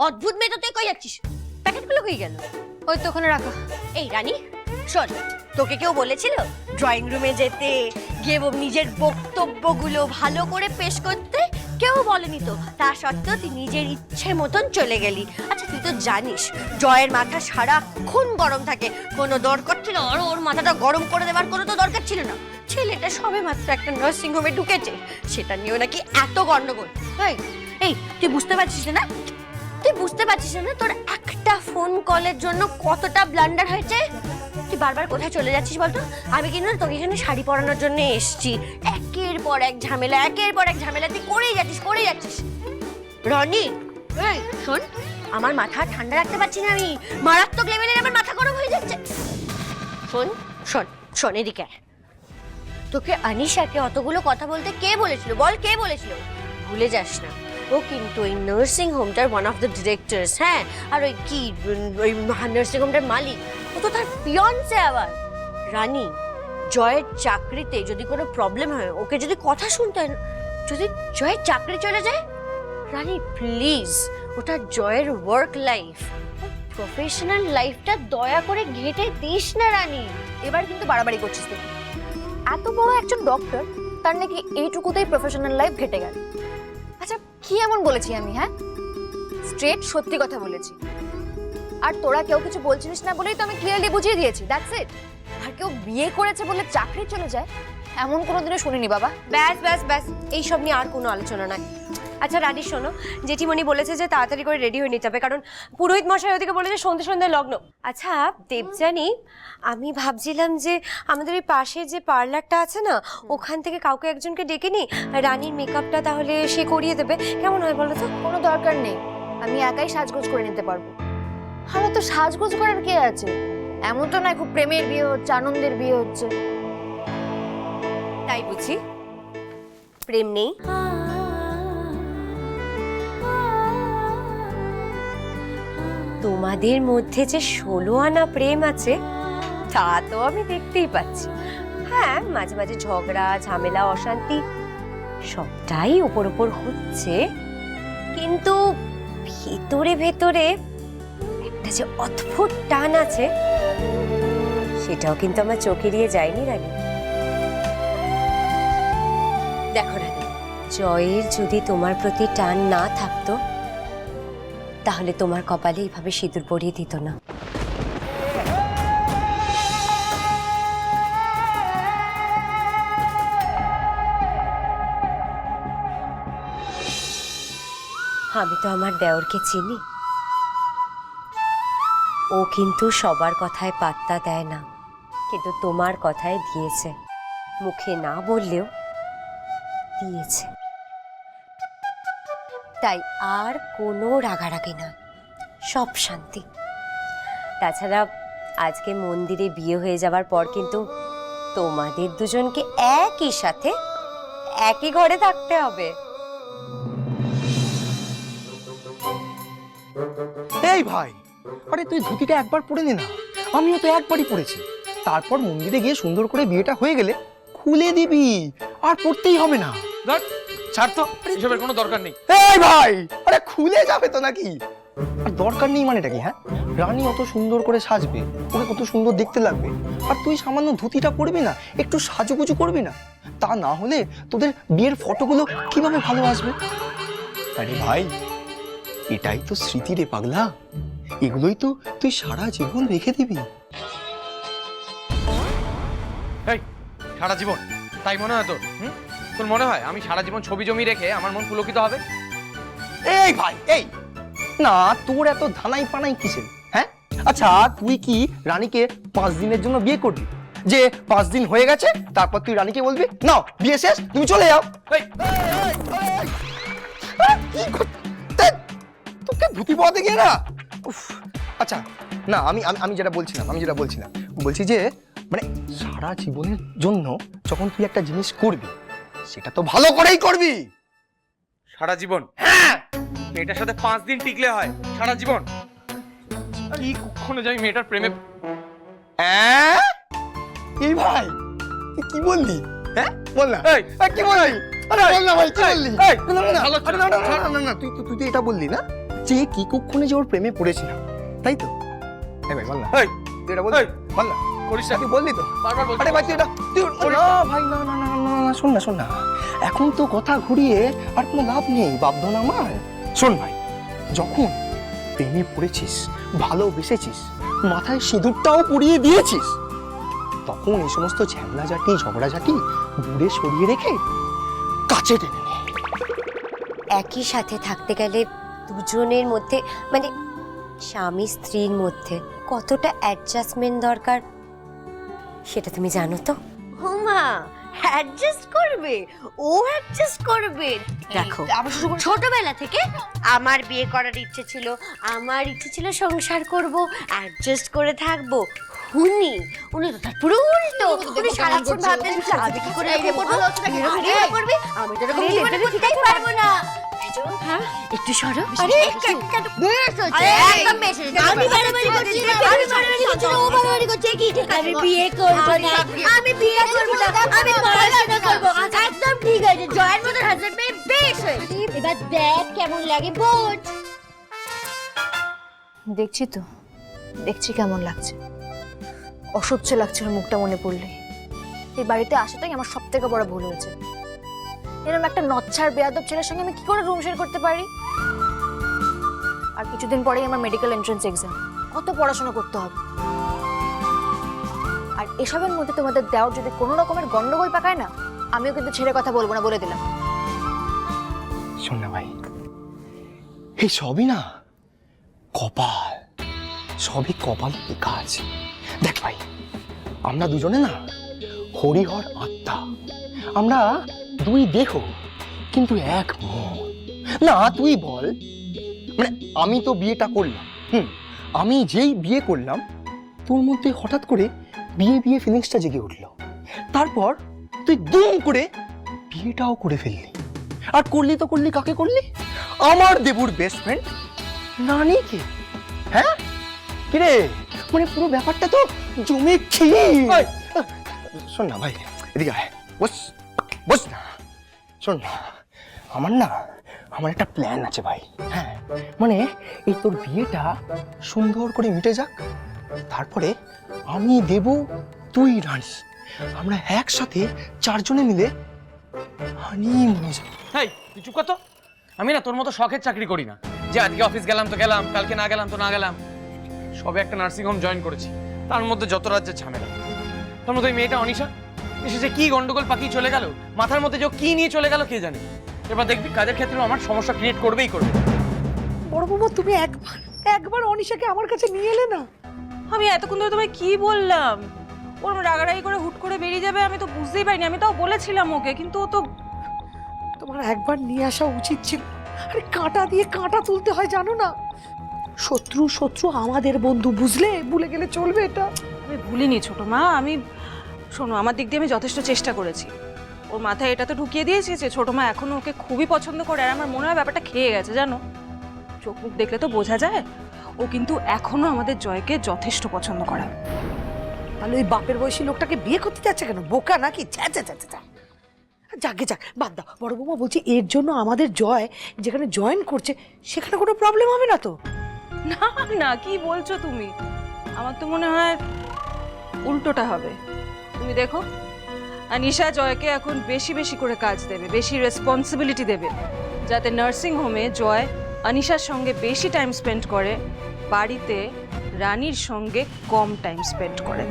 অদ্ভুত মেয়ে তো, তুই কই যাচ্ছিস? প্যাকেটগুলো কই গেল? ওই তো ওখানে রাখা। এই রানী শোন, তোকে কেউ বলেছিল ড্রয়িং রুমে যেতে, গিয়ে নিজের বক্তব্যগুলো ভালো করে পেশ করতে? কেউ বলেনি তো, তা সত্ত্বেও তুই নিজের ইচ্ছে মতন চলে গেলি। আচ্ছা তুই তো জানিস জয়ের মাথা সারাক্ষণ গরম থাকে, কোনো দরকার ছিল আর ওর মাথাটা গরম করে দেওয়ার কোনো তো দরকার ছিল না। ছেলেটা সবে মাত্র একটা নার্সিং হোমে ঢুকেছে, সেটা নিয়েও নাকি এত গন্ডগোল। এই তুই বুঝতে পারছিস না? তুই বুঝতে পারছিস না তোর একটা ফোন কলের জন্য কতটা ব্লান্ডার হয়েছে? তুই বারবার কোথায় চলে যাচ্ছিস বলতো? আমি কিন্তু তোকে এখানে শাড়ি পরানোর জন্য এসেছি। একের পর এক ঝামেলা, একের পর এক ঝামেলা তুই করেই যাচ্ছিস। রনি এই শোন, আমার মাথা ঠান্ডা রাখতে পারছি না আমি, মারাত্মক লেভেলের আমার মাথা গরম হয়ে যাচ্ছে। শোন শোন শোন এদিকে আয়। তোকে আনিশাকে অতগুলো কথা বলতে কে বলেছিল বল? কে বলেছিল? ভুলে যাস না ও কিন্তু ওই নার্সিং হোমটার ওয়ান অফ দ্য ডিরেক্টরস। হ্যাঁ, আর ওই কি ওই নার্সিং হোমটার মালিক ও তো তার ফিয়ান্সে আবার। রানী, জয়ের চাকরিতে যদি কোনো প্রবলেম হয়, ওকে যদি কথা শুনতে হয়, যদি জয়ের চাকরি চলে যায়, রানী প্লিজ, ওটা জয়ের ওয়ার্ক লাইফ, প্রফেশনাল লাইফটা দয়া করে ঘেঁটে দিস না রানী। এবার কিন্তু বাড়াবাড়ি করছিস তুই। এত বড় একজন ডক্টর, তার নাকি এইটুকুতেই প্রফেশনাল লাইফ ঘেটে গেল। আচ্ছা কি এমন বলেছি আমি? হ্যাঁ, স্ট্রেট সত্যি কথা বলেছি। আর তোরা কেউ কিছু বলছিস না বলেই তো আমি ক্লিয়ারলি বুঝিয়ে দিয়েছি, দ্যাটস ইট। আর কেউ বিয়ে করেছে বলে চাকরি চলে যায়, এমন কোনোদিনও শুনিনি বাবা। ব্যাস ব্যাস ব্যাস, এইসব নিয়ে আর কোনো আলোচনা নাই। আচ্ছা রানী শোনো, জেঠিমণি বলেছে যে তাড়াতাড়ি করে রেডি হয়ে নিতে হবে, কারণ পুরোহিত মশাই ওদিকে বলেছে সন্ধ্যায় লগ্ন। আচ্ছা দেবযানী, আমি ভাবছিলাম যে আমাদের ওই পাশে যে পার্লারটা আছে না, ওখান থেকে কাউকে একজনকে ডেকে নিই, রানীর মেকআপটা তাহলে সে করিয়ে দেবে, কেমন হয় বলো তো? কোনো দরকার নেই, আমি একাই সাজগোজ করে নিতে পারবো। আমার তো সাজগোজ করার কে আছে? এমন তো নয় খুব প্রেমের বিয়ে হচ্ছে, আনন্দের বিয়ে হচ্ছে। তাই বুঝি প্রেম নেই? তোমাদের মধ্যে যে 16 আনা প্রেম আছে তা তো আমি দেখতেই পাচ্ছি। হ্যাঁ, মাঝে মাঝে ঝগড়া, ঝামেলা, অশান্তি সবটাই উপর হচ্ছে, কিন্তু ভেতরে ভেতরে একটা যে অদ্ভুত টান আছে, সেটাও কিন্তু আমার চোখে এড়িয়ে যায়নি রানী। দেখো রানী, জয়ের যদি তোমার প্রতি টান না থাকতো, তাহলে তোমার কপালে এইভাবে সিঁদুর পরিয়ে দিত না। আমি তো আমার দেওরকে চিনি, ও কিন্তু সবার কথায় পাত্তা দেয় না, কিন্তু তোমার কথায় দিয়েছে, মুখে না বললেও দিয়েছে। তাই আর কোনো রাগারাগি না, সব শান্তি। তাছাড়া আজকে মন্দিরে বিয়ে হয়ে যাবার পর কিন্তু তোমাদের দুজনকে একই সাথে একই ঘরে থাকতে হবে। এই ভাই, আরে তুই ধুতিটা একবার পরে নে না, আমিও তো একবারই পরেছি। তারপর মন্দিরে গিয়ে সুন্দর করে বিয়েটা হয়ে গেলে খুলে দিবি, আর পড়তেই হবে না। ধর ছাড় তো, এসবের কোনো দরকার নেই। এই ভাই, আরে খুলে যাবে তো নাকি? আর দরকার নেই মানেটা কি? হ্যাঁ, রানী অত সুন্দর করে সাজবে, ওকে কত সুন্দর দেখতে লাগবে, আর তুই সামান্য ধুতিটা পরবি না, একটু সাজুগুজু করবি না, তা না হলে তোদের বিয়ের ফটোগুলো কিভাবে ভালো আসবে? আরে ভাই, এটাই তো স্মৃতি রে পাগলা, এগুলোই তো তুই সারা জীবন রেখে দিবি। এই সারা জীবন তাই মনে হয় তোর? তোর মনে হয় আমি সারা জীবন ছবি জমি রেখে আমার মন পুলকিত হবে? এই ভাই, এই না, তোর এত ধানাই পানাই কিসের? হ্যাঁ, আচ্ছা তুই কি রানীকে 5 দিনের জন্য বিয়ে করবি, যে 5 দিন হয়ে গেছে তারপর তুই রানীকে বলবি নাও বিয়ে শেষ, তুমি চলে যাও? তোকে ধুতি পরাতে গিয়ে না, আচ্ছা না, আমি যেটা বলছিলাম বলছি যে মানে সারা জীবনের জন্য যখন তুই একটা জিনিস করবি, সেটা তো ভালো করেই করবি। সারা জীবন? হ্যাঁ, মেয়েটার সাথে 5 দিন টিকলে হয় সারা জীবন? কি কখনো যাই মেয়েটার প্রেমে? এই ভাই তুই কি বললি? হ্যাঁ বল না, কি বললি? আরে বল না ভাই, কি বললি? না তুই এটা বললি না, যে কি কুক্ষণে যে ওর প্রেমে পড়েছিলাম, তাই তো? এই ভাই বল না, এই, তুই এটা বল, এই, বল না, করিস না। তুই বললি তো? বারবার বলছি। আরে ভাই তুই এটা না ভাই, না না না না না, শোন না শোন না, এখন তো কথা ঘুরিয়ে আর কোনো লাভ নেই, বাধ্য না আমার। শোন ভাই, যখন প্রেমে পড়েছিস, ভালোবেসেছিস, মাথায় সিঁদুরটাও পরিয়ে দিয়েছিস, তখন এই সমস্ত ঝামেলাঝাটি ঝগড়াঝাটি দূরে সরিয়ে রেখে কাছে টেনে নে। একই সাথে থাকতে গেলে দুজনের মধ্যে মানে স্বামী স্ত্রীর মধ্যে কতটা অ্যাডজাস্টমেন্ট দরকার সেটা তুমি জানো তো? হুমা অ্যাডজাস্ট করবে, ও অ্যাডজাস্ট করবে। দেখো ছোটবেলা থেকে আমার বিয়ে করার ইচ্ছে ছিল, আমার ইচ্ছে ছিল সংসার করব, অ্যাডজাস্ট করে থাকবো। উনি তো তার পুরো উল্টো, উনি সারাক্ষণ ভাবতেন আমি কি করে বিয়ে করবো, বিয়ে করবে, আমি তো এরকম জীবনে করতেই পারবো না। হ্যাঁ একটু সরো। আরে বেশ হচ্ছে, একদম বেশ হচ্ছে। আমি বাড়াবাড়ি করছি না, আমি বাড়াবাড়ি করছি না, ও বাড়াবাড়ি করছে। কি ঠিক আছে, আমি বিয়ে করব না, আমি বিয়ে করব না, আমি পড়াশোনা করব। একদম ঠিক আছে, জয়ের মতো হাজবেন্ড পেয়ে বেশ হয়েছে। এবার দেখ কেমন লাগে, বোঝ। দেখছি তো, দেখছি কেমন লাগছে। অসহ্য লাগছে ওর মুখটা মনে পড়লে। এই বাড়িতে আসাটাই আমার সব থেকে বড় ভুল হয়েছে। এরকম একটা নচ্ছার বেয়াদব ছেলের সঙ্গে আমি কি করে রুম শেয়ার করতে পারি? আর কিছুদিন পরেই আমার মেডিকেল এন্ট্রান্স এক্সাম, কত পড়াশোনা করতে হবে। আর এসবের মধ্যে তোমাদের দেওয়ার যদি কোনো রকমের গন্ডগোল পাকায় না, আমিও কিন্তু ছেড়ে কথা বলবো না, বলে দিলাম। শোন না ভাই, এই সবই না কপাল, সবই কপাল লেখা আছে। দেখ ভাই, আমরা দুজনে না হরিহর আত্মা, আমরা দুই দেহ কিন্তু এক মন। না তুই বল, মানে আমি তো বিয়েটা করলাম, আমি যেই বিয়ে করলাম তোর মধ্যে হঠাৎ করে বিয়ে বিয়ে ফিলিংসটা জেগে উঠলো, তারপর তুই দুম করে বিয়েটাও করে ফেললি। আর করলি তো করলি, কাকে করলি? আমার দেবুর বেস্ট ফ্রেন্ড নানিকে। হ্যাঁ কিরে, মানে পুরো ব্যাপারটা তো জমে ক্ষীর। শোন না ভাই, এদিকে আয়, বস বস না। শোন না, আমার একটা প্ল্যান আছে ভাই। হ্যাঁ মানে এই তোর বিয়েটা সুন্দর করে মিটে যাক, তারপরে আমি দেবু, তুই রানী, আমরা একসাথে চারজনে মিলে হানিমুনে যাব। হেই, তুই চুপ কর তো। আমি না তোর মতো শখের চাকরি করি না, যে আজকে অফিস গেলাম তো গেলাম, কালকে না গেলাম তো না গেলাম। সবে একটা নার্সিং হোম জয়েন করেছি, তার মধ্যে যত রাজ্যের ঝামেলা। তার মধ্যে ওই মেয়েটা অনিশা এসে যে কি গন্ডগোল পাকিয়ে চলে গেল, মাথার মধ্যে যে কি নিয়ে চলে গেল কে জানে। এবার দেখবি কাজের ক্ষেত্রেও আমার সমস্যা ক্রিয়েট করবেই করবে। বড় বৌমা, তুমি একবার অনিশাকে আমার কাছে নিয়ে এলে না? আমি এতক্ষণ ধরে তোমায় কি বললাম? ওর রাগারাগি করে হুট করে বেরিয়ে যাবে, আমি তো বুঝতেই পারিনি। আমি তাও বলেছিলাম ওকে, কিন্তু ও তো। তোমার একবার নিয়ে আসা উচিত ছিল। আরে কাঁটা দিয়ে কাঁটা তুলতে হয়, জানো না? শত্রু শত্রু আমাদের বন্ধু, বুঝলে? ভুলে গেলে চলবে এটা? আমি ভুলিনি ছোট মা। আমি শোনো, আমার দিক দিয়ে আমি যথেষ্ট চেষ্টা করেছি। ওর মাথায় এটা তো ঢুকিয়ে দিয়েছি যে ছোট মা এখনো ওকে খুবই পছন্দ করে। আর আমার মনে হয় ব্যাপারটা খেয়ে গেছে, জানো। চোখ মুখ দেখলে তো বোঝা যায় ও কিন্তু এখনো আমাদের জয়কে যথেষ্ট পছন্দ করে। তাহলে ওই বাপের বয়সী লোকটাকে বিয়ে করতে যাচ্ছে কেন? বোকা নাকি? যাকে যাক, বাদ দাও। বড় বৌমা বলছি, এর জন্য আমাদের জয় যেখানে জয়েন করছে সেখানে কোনো প্রবলেম হবে না তো? না না, কি বলছো তুমি? আমার তো মনে হয় উল্টোটা হবে। তুমি দেখো, আনিশা জয়কে এখন বেশি বেশি করে কাজ দেবে, বেশি রেসপন্সিবিলিটি দেবে, যাতে নার্সিং হোমে জয় আনিশার সঙ্গে বেশি টাইম স্পেন্ড করে, বাড়িতে রানীর সঙ্গে কম টাইম স্পেন্ড করে।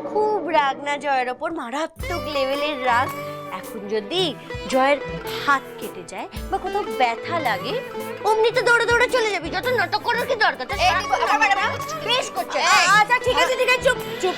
খুব রাগ না জয়ের ওপর, মারাত্মক লেভেলের রাগ। এখন যদি জয়ের হাত কেটে যায় বা কোথাও ব্যথা লাগে, অমনি তো দৌড়ে দৌড়ে চলে যাবি। যত নাটক করার কি দরকার? বেশ করছে। আচ্ছা ঠিক আছে ঠিক আছে, চুপ চুপ।